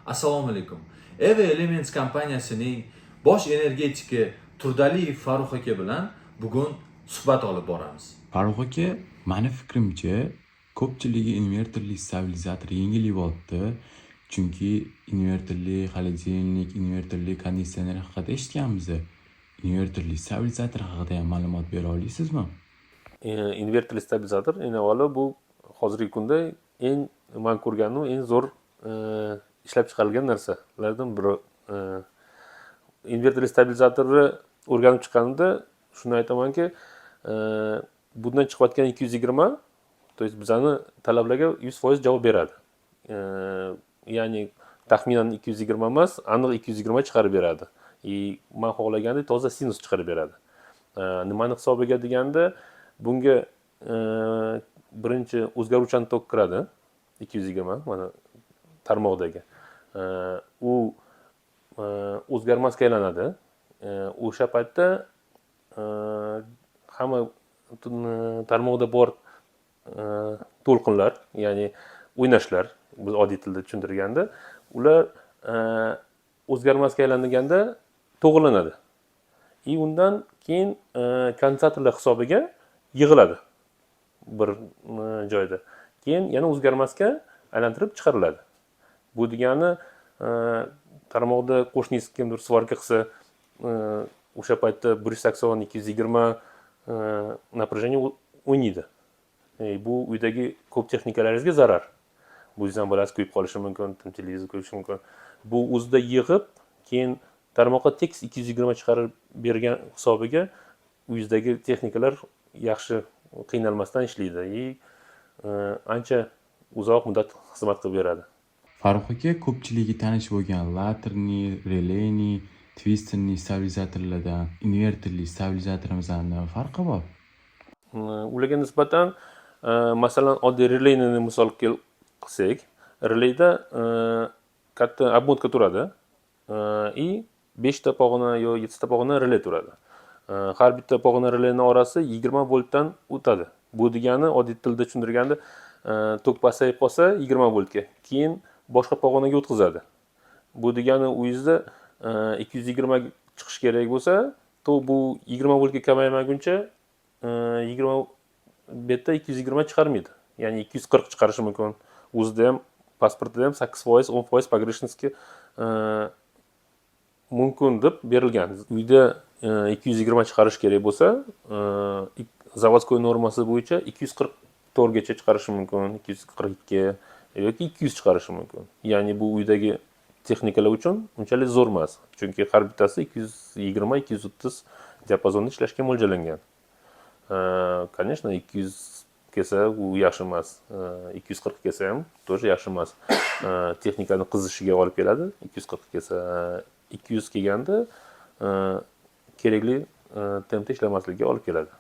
Assalomu alaykum. Eva Elements kompaniyasining bosh energetiki Turdaliyev Farruh aka bilan bugun suhbat olib boramiz. Farruh aka, mani fikrimcha, ko'pchiligi invertorli stabilizator yengil olibdi. Chunki invertorli xolodilnik, invertorli konditsioner haqida eshitganmiz. Invertorli stabilizator haqida ham ma'lumot bera olasizmi? Invertorli stabilizator avvalo bu hozirgi kunda eng men ko'rganim eng zo'r ishlab chiqarilgan narsalardan biri. Invertorli stabilizatorni o'rganib chiqqanimda shuni aytamanki, bundan chiqayotgan 220 то есть bizani talablarga 100% javob beradi. Ya'ni taxminan 220 emas, aniq 220 chiqarib beradi. Men xohlagandek toza sinus chiqarib beradi. Nimani hisobiga deganda, bunga birinchi o'zgaruvchan tok kiradi 220 mana tarmoqdagi. U o'zgarmasga aylanadi. O'sha paytda hamma tarmoqda bor to'lqinlar, ya'ni o'ynashlar, biz oddiy tilda tushuntirganda, ular o'zgarmasga aylanganda to'g'rilanadi. Undan keyin kondensatorlar hisobiga yig'iladi bir joyda. Keyin yana o'zgarmasga aylantirib chiqariladi. Bu degani tarmoqda qo'shningiz kimdir svarka qilsa, o'sha paytda 180 220 напряжение o'ynaydi. Bu uydagi ko'p texnikalaringizga zarar. Bu yuzdan bolasi kuyib qolishi mumkin, televizor ko'rishi mumkin. Bu o'zida yig'ib, keyin tarmoqqa tekis 220 chiqarib bergan hisobiga uyingizdagi texnikalar yaxshi qiynalmasdan ishlaydi. Ancha uzoq muddat xizmat qilib beradi. Farruh aka, ko'pchiligi tanish bo'lgan laterli, relayli, twisterli stabilizatorlardan invertorli stabilizatorimizdan nima farqi bor? Ularga nisbatan masalan oddiy relayni misol qilsak, relayda katta obmotka turadi. 5 ta pog'ona yo 7 ta pog'ona relay turadi. Har bitta pog'ona relayning orasi 20 voltdan o'tadi. Bu degani oddiy tilda tushuntirganda, tok pasayib qolsa 20 voltga, keyin boshqa pog'onaga o'tkazadi. Bu degani uyingizda 220 chiqish kerak bo'lsa, to bu 20 voltga kamaymaguncha 20 betda 220 chiqarmaydi. Ya'ni 240 chiqarishi mumkin. O'zida ham pasportida ham 8%, 10% pogрешностьga mumkin deb berilgan. Uyda 220 chiqarish kerak bo'lsa, zavodskoy normasi bo'yicha 244 gacha chiqarishi mumkin, 242 yoki 200 chiqarishi mumkin. Ya'ni bu uydagi texnikalar uchun unchalik zo'r emas. Chunki har bittasi 220-230 diapazonda ishlashga mo'ljallangan. Конечно, 200 kelsa u yaxshi emas. 240 kelsa ham тоже yaxshi emas. Texnikani qizishiga olib keladi. 240 kelsa 200 kelganda kerakli tempda ishlamasligiga olib keladi.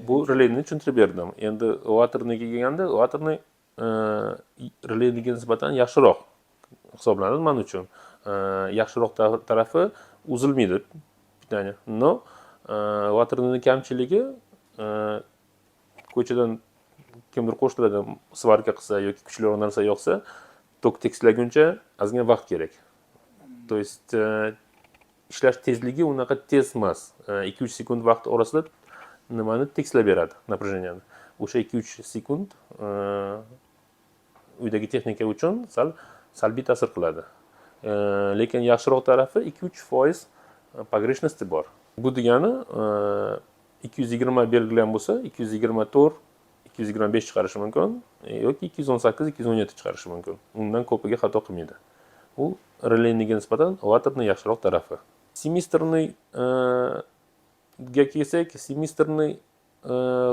Bu relayni tushuntirib berdim. Endi waterniga kelganda, waterni relayniga nisbatan yaxshiroq hisoblanadi men uchun. Yaxshiroq tarafi uzilmaydi pitание. No, waterning kamchiligi ko'chadan kimdir qo'shiladi, svarka qilsa yoki kuchliroq narsa yoqsa, tok tekislaguncha ozgina vaqt kerak. То есть ishlash tezligi unaqa tez emas. 2-3 sekund vaqt orasida nimani tekislab beradi, напряжениeni. O'sha 2-3 sekund uydagi texnika uchun salbiy ta'sir qiladi. Lekin yaxshiroq tarafi 2-3% pogрешности bor. Bu degani 220 belgilangan bo'lsa, 224, 225 chiqarishi mumkin yoki 218, 217 chiqarishi mumkin. Undan ko'piga xato qilmaydi. Bu relayniga nisbatan waterning yaxshiroq tarafi. Semestrniy ga kelsak, semestrniy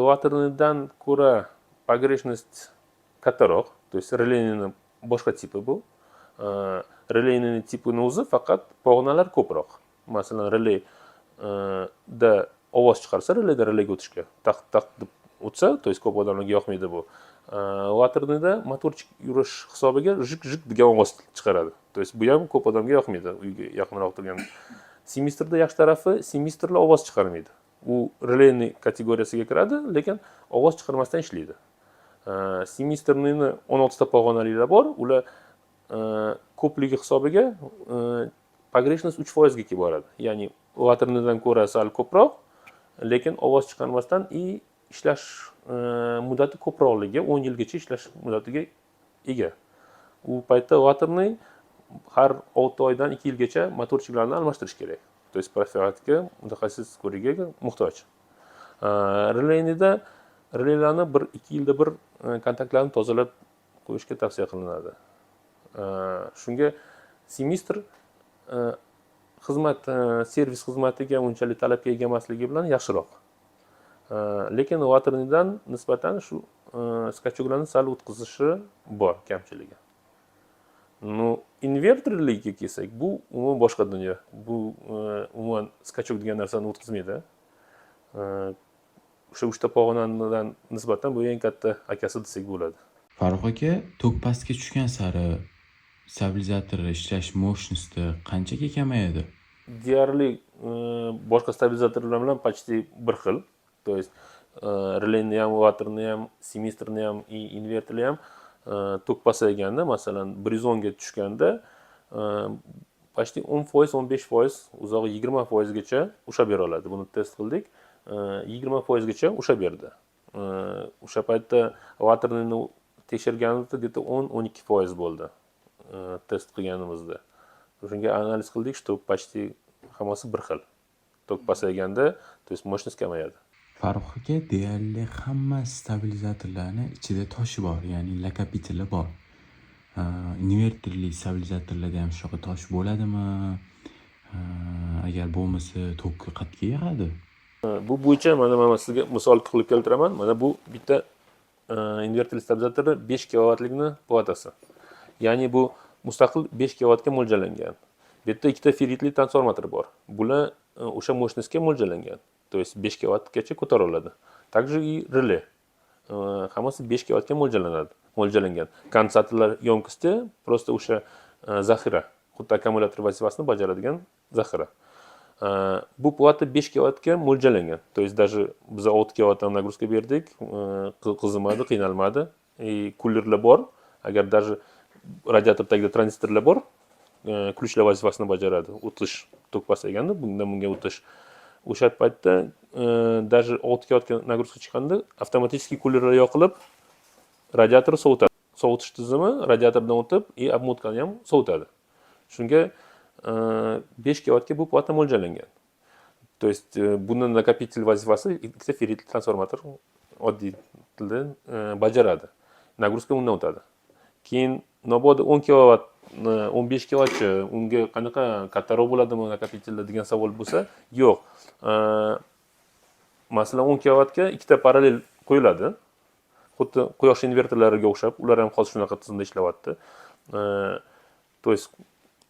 waternidan ko'ra pogрешность kattaroq. То есть relayning boshqa tipi bu. Relayning tipini o'zi faqat pog'onalar ko'proq. Masalan, relay da ovoz chiqarsa, relayda relayga o'tishga taq deb o'tsa, то есть ko'p odamlarga yoqmaydi bu. Waternida motorchik yurish hisobiga jik degan ovoz chiqaradi. То есть bu ham ko'p odamga yoqmaydi, uyga yaqinroq turgan. Semestrda yaxshi tarafi, semestrlar ovoz chiqarmaydi. U relayning kategoriyasiga kiradi, lekin ovoz chiqarmasdan ishlaydi. Semestrning 16 ta pog'onaliklar bor, ular ko'pligi hisobiga pogreshность 3% ga kelib boradi. Ya'ni vatrnidan ko'ra sal ko'proq, lekin ovoz chiqarmasdan ishlash muddati ko'proqligi 10 yilgacha ishlash muddatiga ega. U paytda vatrni har 6 oydan 2 yilgacha motorchiklarni almashtirish kerak. То есть profilaktika mutaxassis ko'rigiga muhtoj. Relaylarni 1-2 yilda bir kontaktlarni tozalab qo'yishga tavsiya qilinadi. Shunga semestr servis xizmatiga unchalik talabga ega emasligi bilan yaxshiroq. Lekin vatrnidan nisbatan shu skachoklarni sal o'tkazishi bor kamchiligi. Invertorliga kelsak, bu umuman boshqa dunyo. Bu umuman skachok degan narsani o'tkazmaydi. O'sha 3 ta pog'onadan nisbatan bu eng katta akasi desak bo'ladi. Farruh aka, tok pastga tushgan sari stabilizator ishlash mощности qanchaga kamayadi? Deyarli boshqa stabilizatorlar bilan почти bir xil. То есть relayni ham, vatrni ham, semestrni ham, invertorni ham tok pasayganda, masalan, 110 ga tushganda почти 10%, 15%, uzog'i 20% gacha ushlab bera oladi. Buni test qildik. 20% gacha ushlab berdi. O'sha paytda vatrni tekshirganimizda где-то 10-12% bo'ldi. Test qilganimizda. Shunga analiz qildik, что почти hammasi bir xil. Tok pasayganda, то есть mощность kamayadi. Farruh aka, deyarli hamma stabilizatorlarni ichida toshi bor, ya'ni nakopiteli bor. Invertorli stabilizatorlarda ham shunaqa tosh bo'ladimi? Agar bo'lmasa, tok qatga yig'adi. Bu bo'yicha mana men sizga misol qilib keltiraman. Mana bu bitta invertorli stabilizatorning 5 kilovatlikni platasi. Ya'ni bu mustaqil 5 kilovatga mo'ljallangan. Bu yerda ikkita ferritli transformator bor. Bular o'sha mощностьga mo'ljallangan. То есть 5 kilovatgacha ko'tara oladi. Также и relay. Hammasi 5 kilovatga mo'ljallangan. Kondensatorlar yonkasti просто o'sha zaxira, xuddi akkumulyator vazifasini bajaradigan zaxira. Bu plata 5 kilovatga mo'ljallangan. То есть даже biz 6 kilovatdan nagruska berdik, qizimadi, qiynalmadi. Kullerlar bor. Agar даже radiator tagida tranzistorlar bor, ключlar vazifasini bajaradi. O'tish tok pasayganda bunga o'tish. O'sha paytda даже 6 kilovatga nagruska chiqqanda avtomatik kullerlar yoqilib radiator sovutadi. Sovutish tizimi radiatordan o'tib, obmotkani ham sovutadi. Shunga 5 kilovatga bu plata mo'ljallangan. То есть buni nakopитель vazifasi ikkita ferritli transformator oddiy tilda bajaradi. Nagruska undan o'tadi. Keyin nobod 10 kilovat, 15 kilovatchi unga qanaqa kattaroq bo'ladimi nakopitelda degan savol bo'lsa, yo'q. Masalan 10 kilovatga ikkita parallel qo'yiladi. Xuddi quyosh invertorlariga o'xshab, ular ham hozir shunaqa tizimda ishlayapti. То есть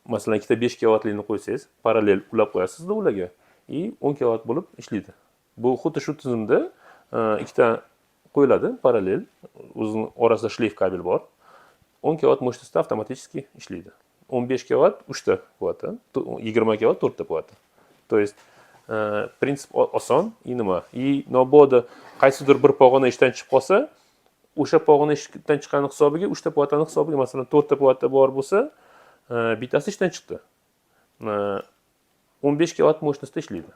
masalan ikkita 5 kilovatlikni qo'ysangiz, parallel ulab qo'yasizda ularga, 10 kilovat bo'lib ishlaydi. Bu xuddi shu tizimda ikkita qo'yiladi parallel, o'zining orasida shleif kabel bor. 10 kilovat mощностьda avtomatik ishlaydi. 15 kilovat 3 ta plata, 20 kilovat 4 ta plata. То есть prinsip oson, nima? Nobodo qaysidir bir pog'ona ishdan chiqib qolsa, o'sha pog'ona ishdan chiqqani hisobiga 3 ta plataning hisobiga, masalan 4 ta plata bor bo'lsa, bittasi ishdan chiqdi. 15 kilovat mощностьda ishlaydi.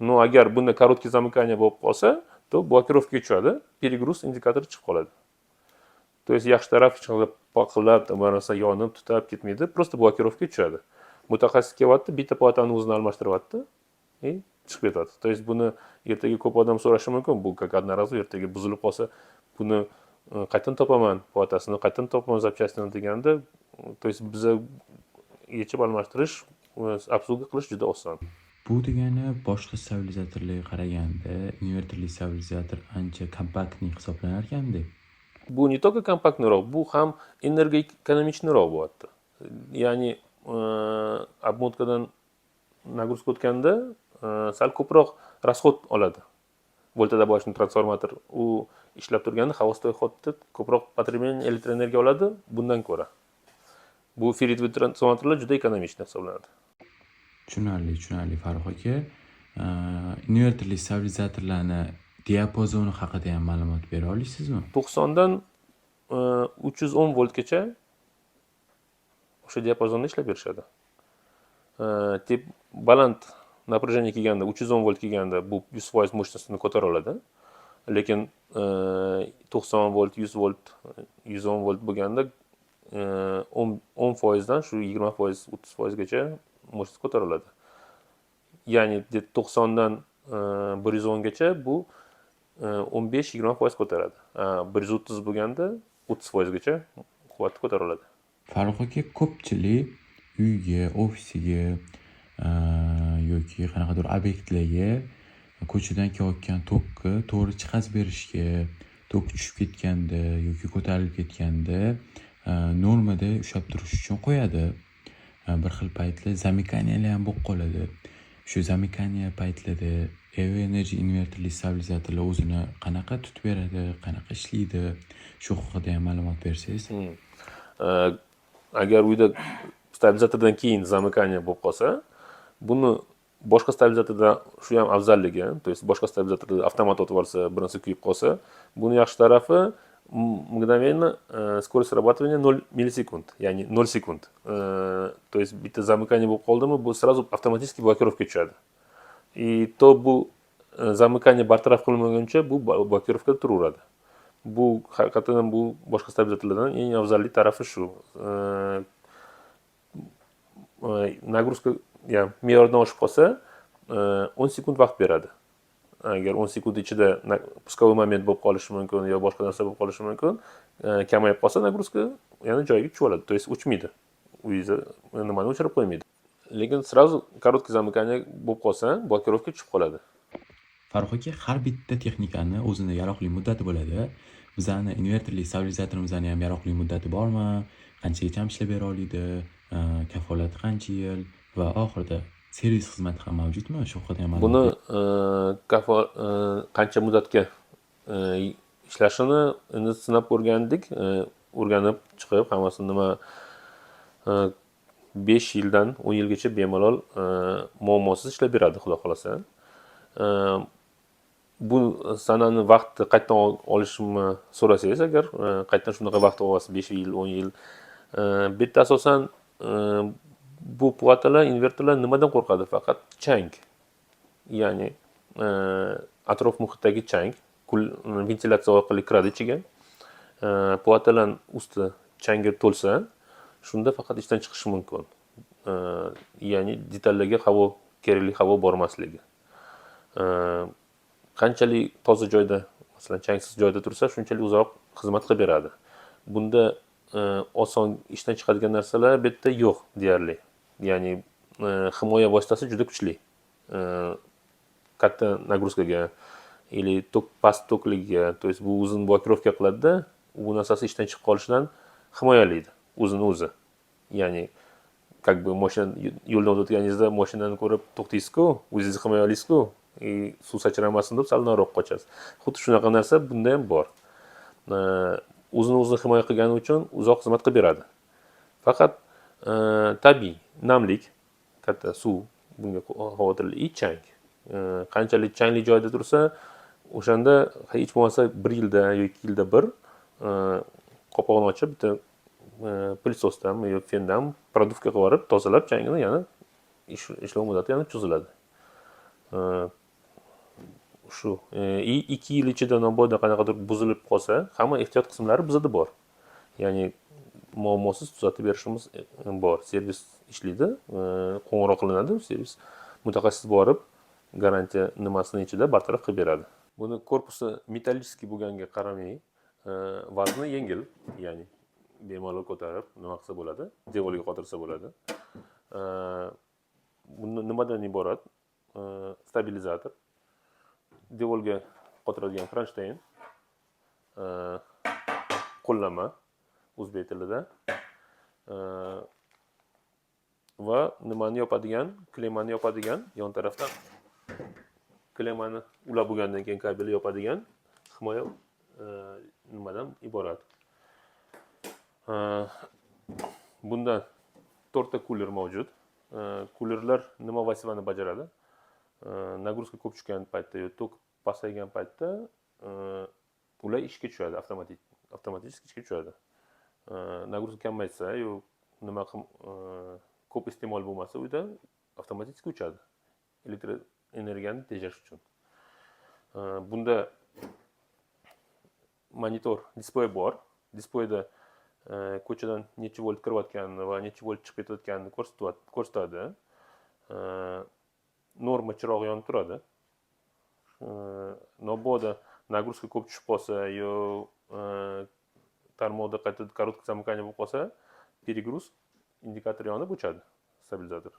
Но agar bunda korotkий zamыкание bo'lib qolsa, то blokirovkaga tushadi, перегруз indikatori chiqib qoladi. То есть yaxshi taraf paqillab, narsa yonib, tutab ketmaydi, просто blokirovkaga tushadi. Mutaxassis kelyapti, bitta platani o'zini almashtiryapti, chiqib ketadi. То есть buni ertaga ko'p odam so'rashi mumkin, bu как одноразово ertaga buzilib qolsa, buni qayerdan topaman, platasini qayerdan topaman zapchastini deganda, то есть biza yechib almashtirish, obsluga qilish juda oson. Bu degani boshqa stabilizatorlarga qaraganda invertorli stabilizator ancha kompaktniy hisoblanar ekanda. Bu не только kompaktniroq, bu ham energoekonomichniroq bo'lyapti. Ya'ni obmotkadan nagruska o'tganda sal ko'proq расход oladi. Voltodobavочный transformator u ishlab turganda холостой ходda ko'proq потребление elektroenergiya oladi bundan ko'ra. Bu ferritli transformatorlar juda ekonomik hisoblanadi. Tushunarli Farruh aka. Invertorli stabilizatorlarni diapazoni haqida ham ma'lumot bera olasizmi? 90 dan 310 voltgacha o'sha diapazonda ishlab berishadi. Baland напряжение kelganda, 310 volt kelganda bu 100% mощностьni ko'tara oladi. Lekin 90 volt, 100 volt, 110 volt bo'lganda 10% dan shu 20%, 30% gacha mощность ko'tara oladi. Ya'ni 90 dan 110 gacha bu 15-20% ko'taradi. 130 bo'lganda 30% gacha quvvatni ko'tara oladi. Farruh aka, ko'pchilik uyga, ofisiga yoki qanaqadir obyektlarga ko'chadan kelayotgan tokki to'g'ri chiqazib berishga, tok tushib ketganda yoki ko'tarilib ketganda normada ushlab turish uchun qo'yadi. Bir xil paytlar zamikaniyalar ham bo'lib qoladi. Shu zamikaniya paytlarida Evo Energy inverterli stabilizatorlar o'zini qanaqa tutib beradi, qanaqa ishlaydi? Shu haqida ham ma'lumot bersangiz. Agar uyda stabilizatordan keyin zamikaniya bo'lib qolsa, buni boshqa stabilizatordan shu ham afzalligi, to есть boshqa stabilizatorda avtomat o'tib olsa, birinchi kuyib qolsa, buni yaxshi tarafi mgновенно скорость срабатывания 0 millisekund, ya'ni 0 sekund. То есть bitta zamikaniya bo'lib qoldimi, bu сразу автоматически блокировка tushadi. И то bu zamikaniya bartaraf qilinmaguncha bu blokirovkada turaveradi. Bu haqiqatan bu boshqa stabilizatorlardan eng afzalli tarafi shu. Nagruska me'yordan oshib qolsa 10 sekund vaqt beradi. Agar 10 sekund ichida puskovoy moment bo'lib qolishi mumkin yo boshqa narsa bo'lib qolishi mumkin, kamayib qolsa nagruska yana joyiga tushib oladi. То есть o'chmaydi. Uyingizda nimani o'chirib qo'ymaydi. Lekin сразу короткий zamikaniya bo'lib qolsa, blokirovka tushib qoladi. Farruh aka, har bitta texnikani o'zini yaroqli muddati bo'ladi. Bizani inverterli stabilizatorimizning ham yaroqli muddati bormi? Qanchagacha ishlab bera oladi? Kafolati qancha yil va oxirida servis xizmati ham mavjudmi? Shu haqida ham Buni qancha muddatga ishlashini endi sinab o'rgandik, o'rganib chiqib, hammasini nima 5 yildan 10 yilgacha bemalol muammosiz ishlab beradi, xudo xolasa. Bu sanani vaqtni qayerdan olishimni so'rasangiz, agar qayerdan shunaqa vaqt olasiz, 5 yil, 10 yil. Bu yerda asosan bu platalar, invertorlar nimadan qo'rqadi? Faqat chang. Ya'ni atrof muhitdagi chang, ventilyatsiya orqali kiradi ichiga. Platalar usti changga to'lsa, shunda faqat ishdan chiqishi mumkin. Ya'ni detallarga kerakli havo bormasligi. Qanchalik toza joyda, masalan, changsiz joyda tursa, shunchalik uzoq xizmat qilib beradi. Bunda oson ishdan chiqadigan narsalar bu yerda yo'q deyarli. Ya'ni himoya vositasi juda kuchli. Katta nagruskaga или past tokligiga, to есть bu o'zini blokirovka qiladi-da, bu narsasi ishdan chiqib qolishidan himoyalaydi o'zini o'zi. Ya'ni как бы mashina yo'ldan o'tganingizda mashinani ko'rib to'xtaysiz-ku, o'zingizni himoyalaysiz-ku, suv sachramasin deb sal nariroq qochasiz. Xuddi shunaqa narsa bunda ham bor. O'zini o'zi himoya qilgani uchun uzoq xizmat qilib beradi. Faqat tabiiy namlik, katta suv bunga xavotirli, chang. Qanchalik changli joyda tursa, o'shanda hech bo'lmasa 1 yilda yoki 2 yilda bir qopog'ini ochib, bitta pылесосdan yoki fendan продувка qilib yuborib, tozalab, changini yana ishlov muddati yana cho'ziladi. Shu 2 yil ichida naboda qanaqadir buzilib qolsa, hamma ehtiyot qismlari bizda bor. Ya'ni muammosiz tuzatib berishimiz bor. Servis ishlaydi, qo'ng'iroq qilinadi, servis mutaxassis borib, garantiya nimasini ichida bartaraf qilib beradi. Buni korpusi metalliskiy bo'lganiga qaramay, vazni yengil, ya'ni bemalol ko'tarib nima qilsa bo'ladi, devorga qotirsa bo'ladi. Buni nimadan iborat? Stabilizator, devorga qotiradigan kronshtayn, qo'llanma o'zbek tilida va nimani yopadigan, klemani yopadigan, yon tarafdan klemani ulab bo'lgandan keyin kabelni yopadigan himoya nimadan iborat. Bunda 4 ta kuler mavjud. Kulerlar nima vazifani bajaradi? Nagruska ko'p tushgan paytda yoki tok pasaygan paytda ular ishga tushadi, avtomatik ishga tushadi. Nagruska kamaysa yoki nima ko'p iste'mol bo'lmasa uyda avtomatik o'chadi. Elektr energiyani tejash uchun. Bunda monitor displey bor. Displeyda ko'chadan necha volt kirayotganini va necha volt chiqib ketayotganini ko'rsatadi. Norma chiroq yonib turadi. Mabodo nagruska ko'p tushib qolsa yo tarmoqda qayta korotkий zamыкание bo'lib qolsa, перегруз indikator yonib o'chadi, stabilizator.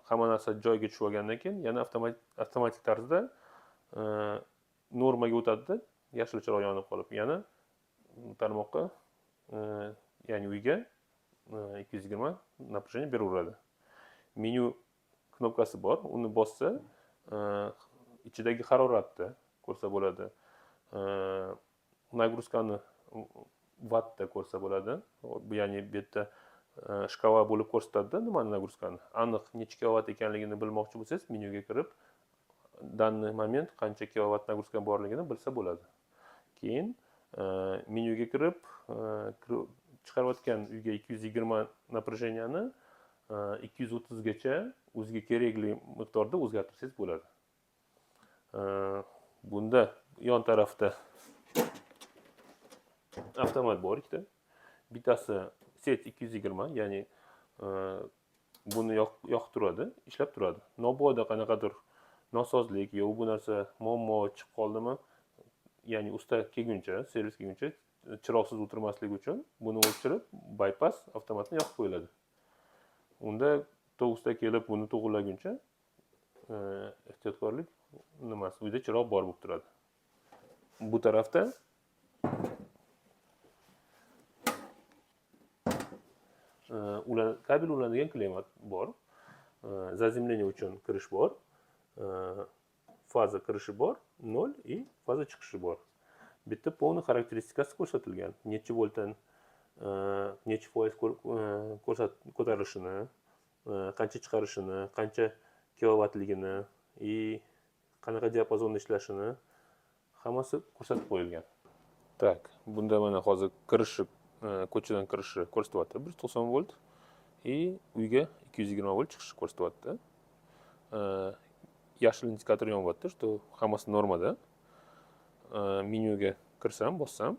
Hamma narsa joyiga tushib olgandan keyin yana avtomatik tarzda normaga o'tadi, yashil chiroq yonib qolib, yana tarmoqqa, ya'ni uyga 220 напряжение beraveradi. Menyu knopkasi bor, uni bossa, ichidagi haroratni ko'rsa bo'ladi. Nagruskani vattda ko'rsa bo'ladi. Bu ya'ni bu yerda shkala bo'lib ko'rsatadi nimani nagruskani. Aniq necha kilovat ekanligini bilmoqchi bo'lsangiz, menyuga kirib, данный moment qancha kilovat nagruska borligini bilsa bo'ladi. Keyin menyuga kirib, chiqarayotgan uyga 220 напряжениyani 230 gacha o'ziga kerakli miqdorda o'zgartirsangiz bo'ladi. Bunda yon tarafda avtomat bor ikkita. Bittasi set 220, ya'ni buni yoqib turadi, ishlab turadi. Mabodo qanaqadir nosozlik yo bu narsa muammo chiqib qoldimi, ya'ni usta kelguncha, servis kelguncha chiroqsiz o'tirmaslik uchun buni o'chirib, bypass avtomatni yoqib qo'yiladi. Unda usta kelib buni to'g'irlaguncha ehtiyotkorlik nimasi uyda chiroq bor bo'lib turadi. Bu tarafda kabel ulanadigan klimat bor. Zazemlение uchun kirish bor. Faza kirishi bor, 0 и faza chiqishi bor. Bitta полный xarakteristikasi ko'rsatilgan. Necha voltdan necha foiz ko'tarilishini, qancha chiqarishini, qancha kilovatligini и qanaqa diapazonda ishlashini hammasi ko'rsatib qo'yilgan. Tak, bunda mana hozir kirishi, ko'chadan kirishi ko'rsatyapti 190 volt и uyga 220 volt chiqishi ko'rsatyapti. Yashil indikator yonyapti, что hammasi normada. Menyuga kirsam, bossam,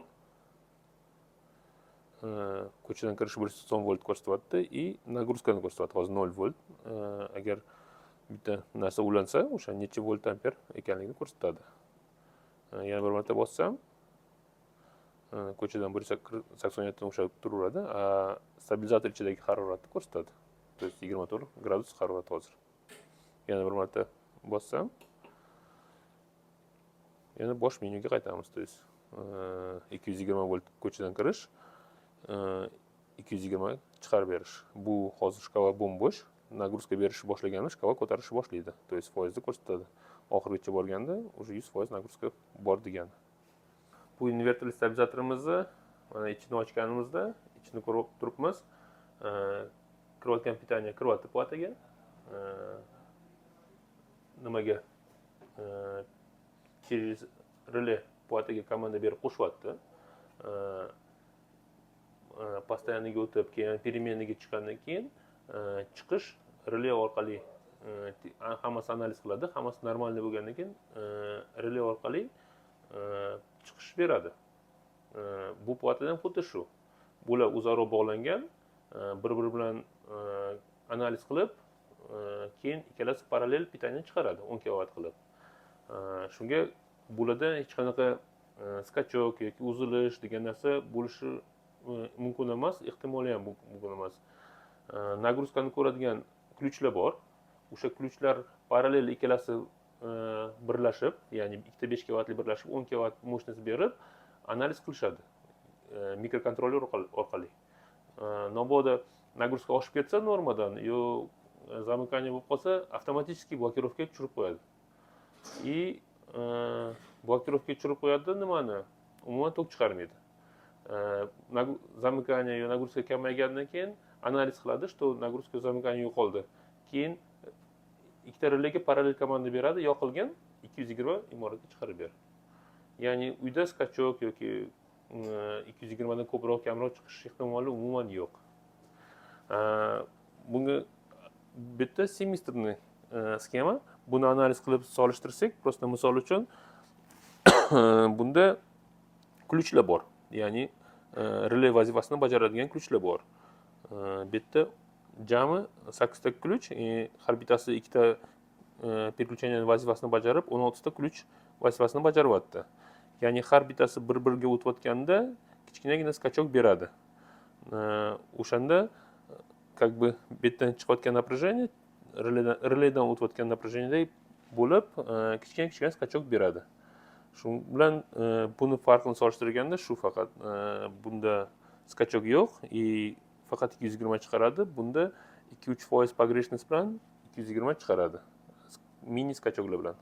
ko'chadan kirish 190 volt ko'rsatyapti и nagruskani ko'rsatyapti. Hozir 0 volt. Agar bitta narsa ulansa, o'sha necha volt amper ekanligini ko'rsatadi. Yana bir marta bossam, ko'chadan 187 dan ushlab turaveradi, stabilizator ichidagi haroratni ko'rsatadi. То есть 24 gradus harorat hozir. Yana bir marta bossam, yana bosh menyuga qaytamiz. То есть 220 volt ko'chadan kirish, 220 chiqarib berish. Bu hozir shkala bo'm-bo'sh, nagruska berishni boshlaganda shkala ko'tarishni boshlaydi. То есть foizni ko'rsatadi. Oxirigacha borganda уже 100% nagruska bor degani. Bu inverterli stabilizatorimizni mana ichini ochganimizda, ichini ko'rib turibmiz. Kirayotgan pitaniya kiryapti plataga. Nimaga? Через relay plataga komanda berib qo'shyapti. Постоянныйga o'tib, keyin переменныйga chiqqandan keyin chiqish relay orqali hammasi analiz qiladi. Hammasi normal bo'lgandan keyin relay orqali chiqish beradi. Bu platadan xuddi shu. Bular o'zaro bog'langan, bir-biri bilan analiz qilib, keyin ikkalasi parallel pitaniya chiqaradi 10 kilovat qilib. Shunga bularda hech qanaqa skachok yoki uzilish degan narsa bo'lishi mumkin emas, ehtimoli ham mumkin emas. Nagruskani ko'radigan ключlar bor. O'sha ключlar parallel ikkalasi birlashib, ya'ni ikkita 5 kilovatli birlashib 10 kilovat mощность berib analiz qilishadi mikrokontroller orqali. Mabodo nagruska oshib ketsa normadan yo zamыкание bo'lib qolsa, avtomatik blokirovkaga tushirib qo'yadi. И blokirovkaga tushirib qo'yadi nimani? Umuman tok chiqarmaydi. Zamыкание yo nagruska kamaygandan keyin analiz qiladi, что nagruska zamыкание yo'qoldi. Keyin ikkita relayga parallel komanda beradi, yoqilgan 220 imoratga chiqarib ber. Ya'ni uyda skachok yoki 220 dan ko'proq kamroq chiqish ehtimoli umuman yo'q. Bunga bitta semestrni sxema. Buni analiz qilib solishtirsak, просто misol uchun bunda ключlar bor. Ya'ni relay vazifasini bajaradigan ключlar bor. Bu yerda jami 8 ta ключ, har bittasi ikkita переключение vazifasini bajarib, 16 ta ключ vazifasini bajaryapti. Ya'ni har bittasi bir-biriga o'tayotganda kichkinagina skachok beradi. O'shanda как бы bu yerdan chiqayotgan напряжение relaydan o'tayotgan напряжениедek bo'lib, kichkina skachok beradi. Shu bilan buni farqini solishtirganda shu faqat bunda skachok yo'q, faqat 220 chiqaradi. Bunda 2-3% pogрешность bilan 220 chiqaradi. Mini skachoklar bilan.